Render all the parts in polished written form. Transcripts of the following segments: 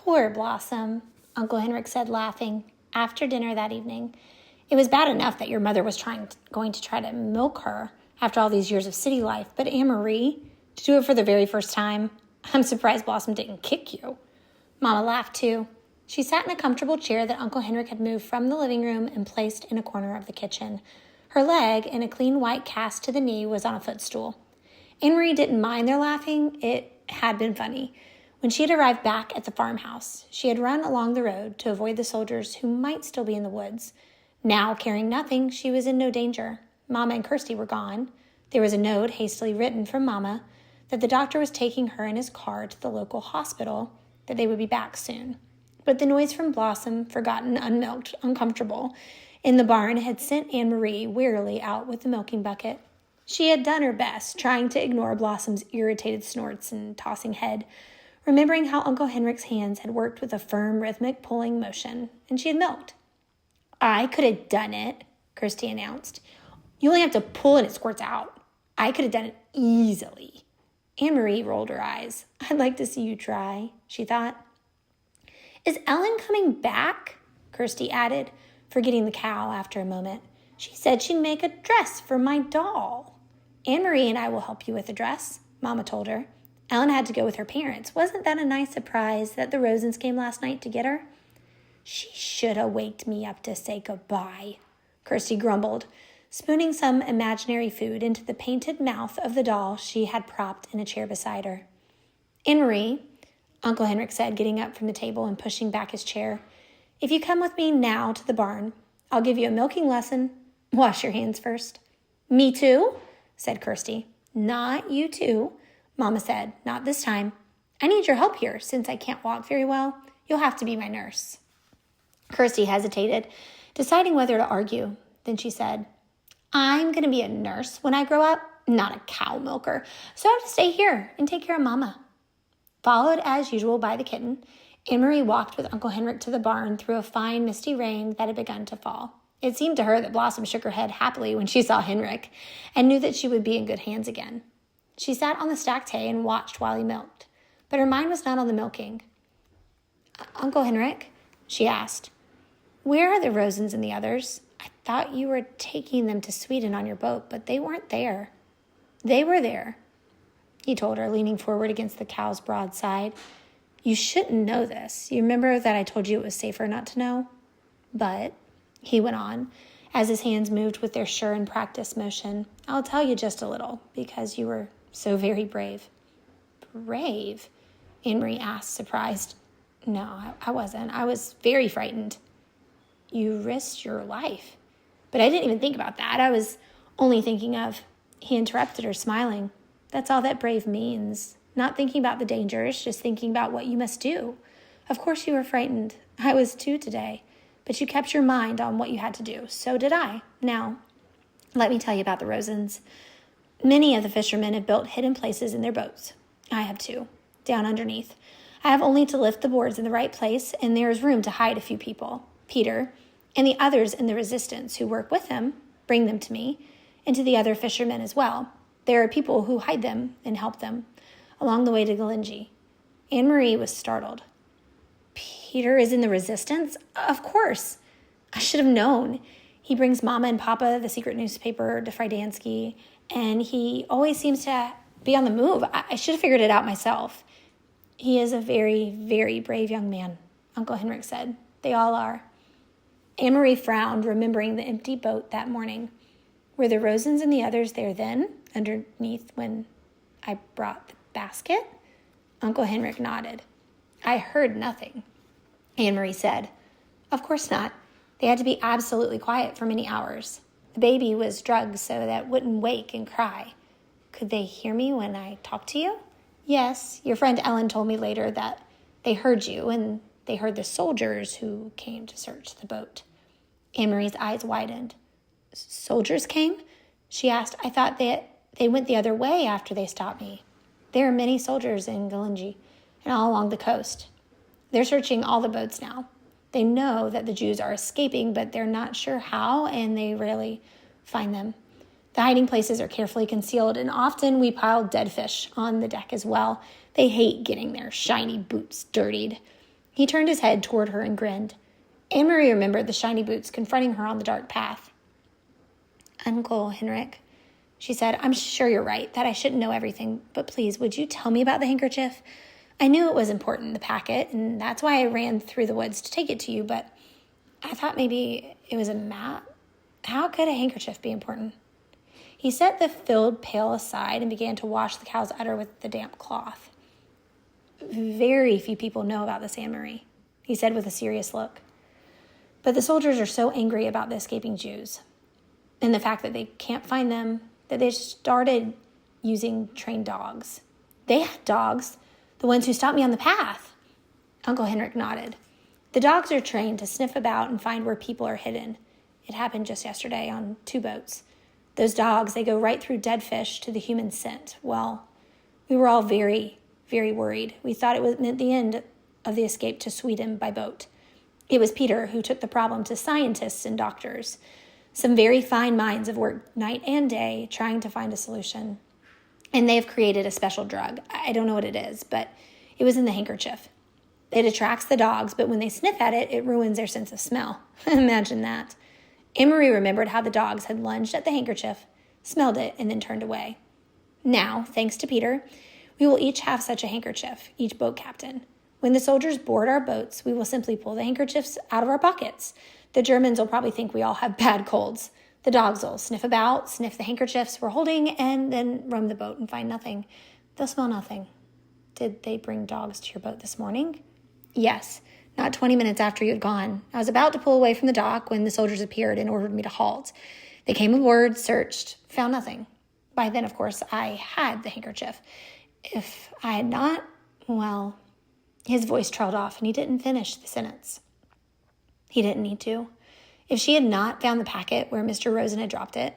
Poor Blossom, Uncle Henrik said, laughing, after dinner that evening. It was bad enough that your mother was going to try to milk her after all these years of city life, but Anne-Marie, to do it for the very first time, I'm surprised Blossom didn't kick you. Mama laughed too. She sat in a comfortable chair that Uncle Henrik had moved from the living room and placed in a corner of the kitchen. Her leg, in a clean white cast to the knee, was on a footstool. Anne-Marie didn't mind their laughing. It had been funny. When she had arrived back at the farmhouse, she had run along the road to avoid the soldiers who might still be in the woods. Now, carrying nothing, she was in no danger. Mama and Kirsty were gone. There was a note hastily written from Mama that the doctor was taking her in his car to the local hospital, that they would be back soon. But the noise from Blossom, forgotten, unmilked, uncomfortable, in the barn had sent Anne-Marie wearily out with the milking bucket. She had done her best, trying to ignore Blossom's irritated snorts and tossing head, remembering how Uncle Henrik's hands had worked with a firm, rhythmic pulling motion, and she had milked. I could have done it, Kirsty announced. You only have to pull and it squirts out. I could have done it easily. Anne-Marie rolled her eyes. I'd like to see you try, she thought. Is Ellen coming back? Kirsty added, forgetting the cow after a moment. She said she'd make a dress for my doll. Anne-Marie and I will help you with the dress, Mama told her. Ellen had to go with her parents. Wasn't that a nice surprise that the Rosens came last night to get her? She should have waked me up to say goodbye, Kirsty grumbled, spooning some imaginary food into the painted mouth of the doll she had propped in a chair beside her. Anne-Marie, Uncle Henrik said, getting up from the table and pushing back his chair, if you come with me now to the barn, I'll give you a milking lesson. Wash your hands first. Me too, said Kirsty. Not you too, Mama said. Not this time. I need your help here, since I can't walk very well. You'll have to be my nurse. Kirsty hesitated, deciding whether to argue. Then she said, I'm going to be a nurse when I grow up, not a cow milker, so I have to stay here and take care of Mama. Followed as usual by the kitten, Anne-Marie walked with Uncle Henrik to the barn through a fine misty rain that had begun to fall. It seemed to her that Blossom shook her head happily when she saw Henrik and knew that she would be in good hands again. She sat on the stacked hay and watched while he milked, but her mind was not on the milking. Uncle Henrik, she asked, where are the Rosens and the others? I thought you were taking them to Sweden on your boat, but they weren't there. They were there, he told her, leaning forward against the cow's broad side. You shouldn't know this. You remember that I told you it was safer not to know? But, he went on, as his hands moved with their sure and practiced motion, I'll tell you just a little, because you were so very brave. Brave? Anne-Marie asked, surprised. No, I wasn't. I was very frightened. You risked your life. But I didn't even think about that. I was only thinking of, he interrupted her, smiling. That's all that brave means. Not thinking about the dangers, just thinking about what you must do. Of course you were frightened. I was too today. But you kept your mind on what you had to do. So did I. Now, let me tell you about the Rosens. Many of the fishermen have built hidden places in their boats. I have too, down underneath. I have only to lift the boards in the right place, and there is room to hide a few people. Peter, and the others in the resistance who work with him, bring them to me, and to the other fishermen as well. There are people who hide them and help them along the way to Galingi. Anne-Marie was startled. Peter is in the resistance? Of course. I should have known. He brings Mama and Papa the secret newspaper to Friedanski, and he always seems to be on the move. I should have figured it out myself. He is a very, very brave young man, Uncle Henrik said. They all are. Anne-Marie frowned, remembering the empty boat that morning. Were the Rosens and the others there then, underneath when I brought the basket? Uncle Henrik nodded. I heard nothing, Anne-Marie said. Of course not. They had to be absolutely quiet for many hours. The baby was drugged so that it wouldn't wake and cry. Could they hear me when I talked to you? Yes, your friend Ellen told me later that they heard you, and they heard the soldiers who came to search the boat. Anne-Marie's eyes widened. Soldiers came? She asked. I thought they went the other way after they stopped me. There are many soldiers in Galingi and all along the coast. They're searching all the boats now. They know that the Jews are escaping, but they're not sure how, and they rarely find them. The hiding places are carefully concealed, and often we pile dead fish on the deck as well. They hate getting their shiny boots dirtied. He turned his head toward her and grinned. Anne-Marie remembered the shiny boots confronting her on the dark path. "Uncle Henrik," she said, "I'm sure you're right, that I shouldn't know everything, but please, would you tell me about the handkerchief? I knew it was important, the packet, and that's why I ran through the woods to take it to you, but I thought maybe it was a map. How could a handkerchief be important?" He set the filled pail aside and began to wash the cow's udder with the damp cloth. "Very few people know about this, Anne-Marie," he said with a serious look. "But the soldiers are so angry about the escaping Jews and the fact that they can't find them that they started using trained dogs. They had dogs, the ones who stopped me on the path." Uncle Henrik nodded. "The dogs are trained to sniff about and find where people are hidden. It happened just yesterday on 2 boats. Those dogs, they go right through dead fish to the human scent. Well, we were all very, very worried. We thought it meant the end of the escape to Sweden by boat. It was Peter who took the problem to scientists and doctors. Some very fine minds have worked night and day trying to find a solution. And they have created a special drug. I don't know what it is, but it was in the handkerchief. It attracts the dogs, but when they sniff at it, it ruins their sense of smell." Imagine that. Anne-Marie remembered how the dogs had lunged at the handkerchief, smelled it, and then turned away. "Now, thanks to Peter, we will each have such a handkerchief, each boat captain. When the soldiers board our boats, we will simply pull the handkerchiefs out of our pockets. The Germans will probably think we all have bad colds. The dogs will sniff about, sniff the handkerchiefs we're holding, and then roam the boat and find nothing. They'll smell nothing." "Did they bring dogs to your boat this morning?" "Yes, not 20 minutes after you had gone. I was about to pull away from the dock when the soldiers appeared and ordered me to halt. They came aboard, searched, found nothing. By then, of course, I had the handkerchief. If I had not, well..." His voice trailed off and he didn't finish the sentence. He didn't need to. If she had not found the packet where Mr. Rosen had dropped it,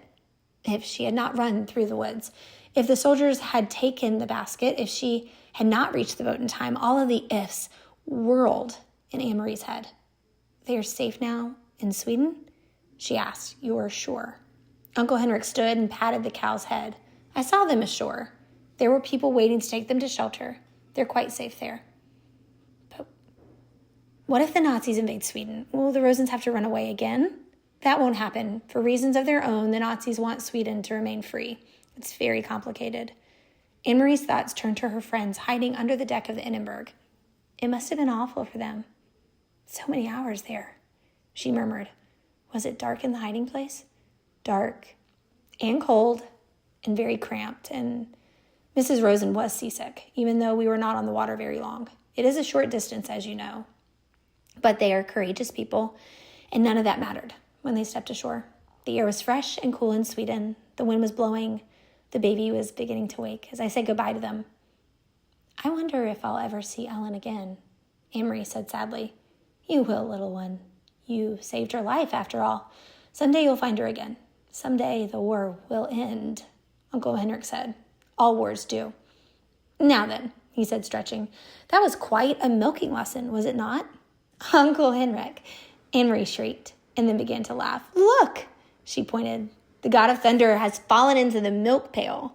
if she had not run through the woods, if the soldiers had taken the basket, if she had not reached the boat in time, all of the ifs whirled in Anne-Marie's head. "They are safe now in Sweden?" she asked. "You're sure?" Uncle Henrik stood and patted the cow's head. "I saw them ashore. There were people waiting to take them to shelter. They're quite safe there." "But what if the Nazis invade Sweden? Will the Rosens have to run away again?" "That won't happen. For reasons of their own, the Nazis want Sweden to remain free. It's very complicated." Anne-Marie's thoughts turned to her friends hiding under the deck of the Hindenburg. It must have been awful for them. "So many hours there," she murmured. "Was it dark in the hiding place?" "Dark and cold and very cramped, and Mrs. Rosen was seasick, even though we were not on the water very long. It is a short distance, as you know. But they are courageous people, and none of that mattered when they stepped ashore. The air was fresh and cool in Sweden. The wind was blowing. The baby was beginning to wake as I said goodbye to them. "I wonder if I'll ever see Ellen again," Anne-Marie said sadly. "You will, little one. You saved her life, after all. Someday you'll find her again. Someday the war will end," Uncle Henrik said. "All wars do." "Now then," he said, stretching, "that was quite a milking lesson, was it not?" "Uncle Henrik," Anne-Marie shrieked, and then began to laugh. "Look," she pointed. "The god of thunder has fallen into the milk pail."